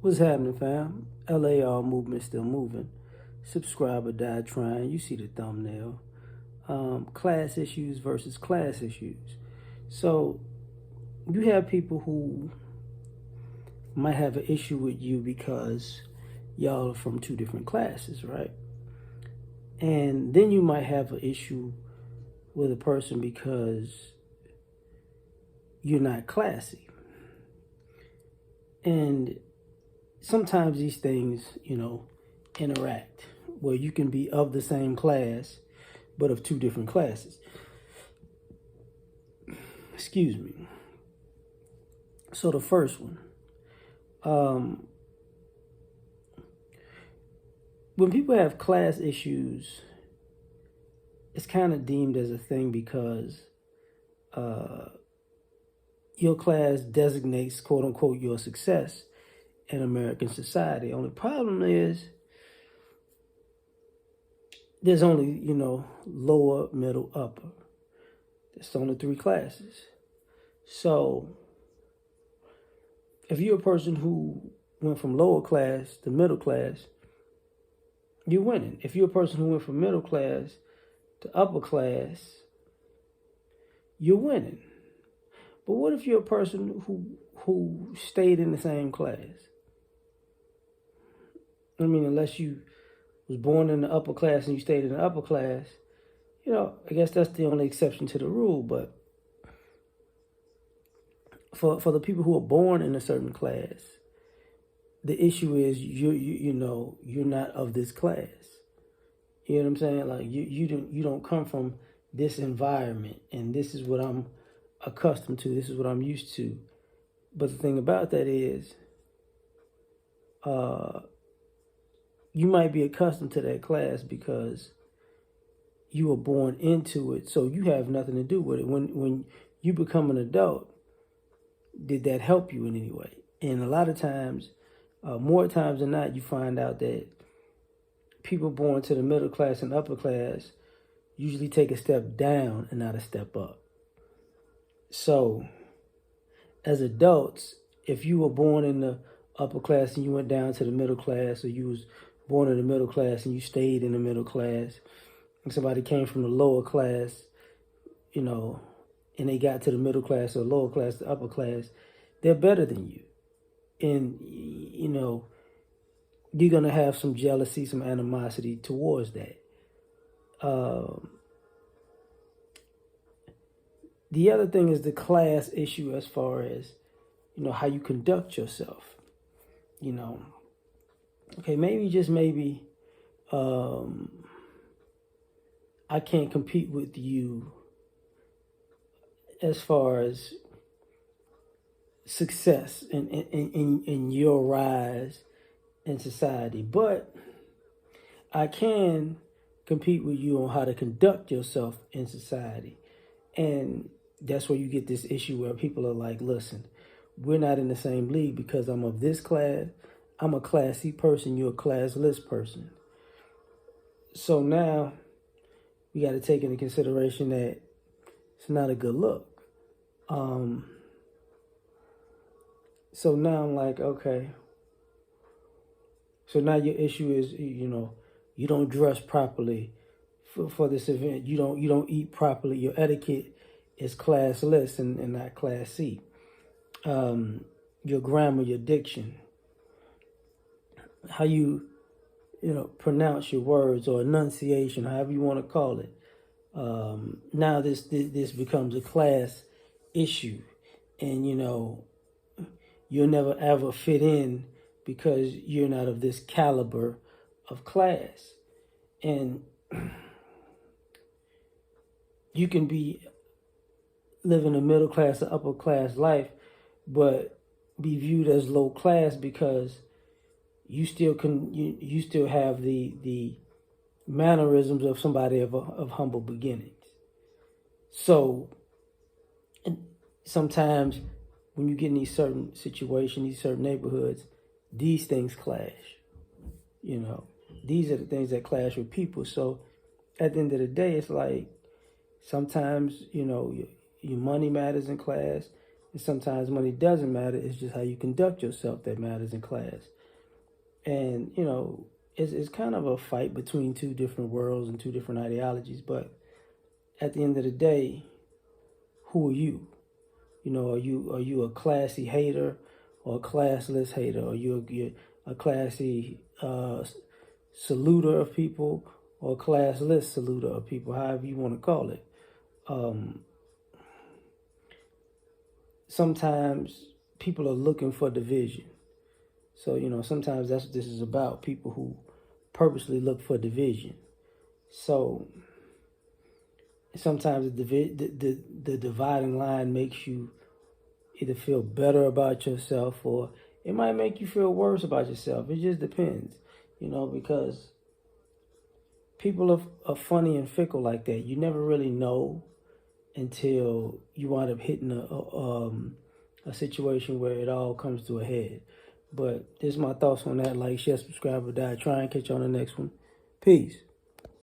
What's happening, fam? L.A.R movement still moving. Subscribe or die trying. You see the thumbnail. Class issues versus class issues. So you have people who might have an issue with you because y'all are from two different classes, right? And then you might have an issue with a person because you're not classy. And sometimes these things, interact where you can be of the same class but of two different classes. Excuse me. So the first one, when people have class issues, it's kind of deemed as a thing because your class designates, quote unquote, your success in American society. Only problem is there's only, lower, middle, upper. There's only three classes. So if you're a person who went from lower class to middle class, you're winning. If you're a person who went from middle class to upper class, you're winning. But what if you're a person who stayed in the same class? I mean, unless you was born in the upper class and you stayed in the upper class, I guess that's the only exception to the rule. But for the people who are born in a certain class, the issue is you're not of this class. You know what I'm saying? Like you don't come from this environment, and this is what I'm accustomed to. This is what I'm used to. But the thing about that is, you might be accustomed to that class because you were born into it, so you have nothing to do with it. When you become an adult, did that help you in any way? And a lot of times, more times than not, you find out that people born to the middle class and upper class usually take a step down and not a step up. So, as adults, if you were born in the upper class and you went down to the middle class, or you was born in the middle class and you stayed in the middle class, and somebody came from the lower class, and they got to the middle class or lower class to upper class, they're better than you. And, you're going to have some jealousy, some animosity towards that. The other thing is the class issue as far as, how you conduct yourself. Okay, maybe I can't compete with you as far as success in your rise in society, but I can compete with you on how to conduct yourself in society. And that's where you get this issue where people are like, listen, we're not in the same league because I'm of this class. I'm a classy person. You're a classless person. So now we got to take into consideration that it's not a good look. So now I'm like, okay. So now your issue is, you don't dress properly for this event. You don't eat properly. Your etiquette is classless and not classy. Your grammar, your diction, how you pronounce your words or enunciation, however you want to call it. Now this becomes a class issue, and you'll never ever fit in because you're not of this caliber of class. And you can be living a middle class or upper class life, but be viewed as low class because you still have the mannerisms of somebody of humble beginnings. So, and sometimes when you get in these certain situations, these certain neighborhoods, these things clash. These are the things that clash with people. So at the end of the day, it's like sometimes, your money matters in class. And sometimes money doesn't matter. It's just how you conduct yourself that matters in class. And, it's kind of a fight between two different worlds and two different ideologies. But at the end of the day, who are you? Are you a classy hater or a classless hater? Are you a classy saluter of people or a classless saluter of people, however you want to call it? Sometimes people are looking for division. So, sometimes that's what this is about, people who purposely look for division. So sometimes the dividing line makes you either feel better about yourself or it might make you feel worse about yourself. It just depends, because people are funny and fickle like that. You never really know until you wind up hitting a situation where it all comes to a head. But this is my thoughts on that. Like, share, subscribe, or die. Try and catch you on the next one. Peace.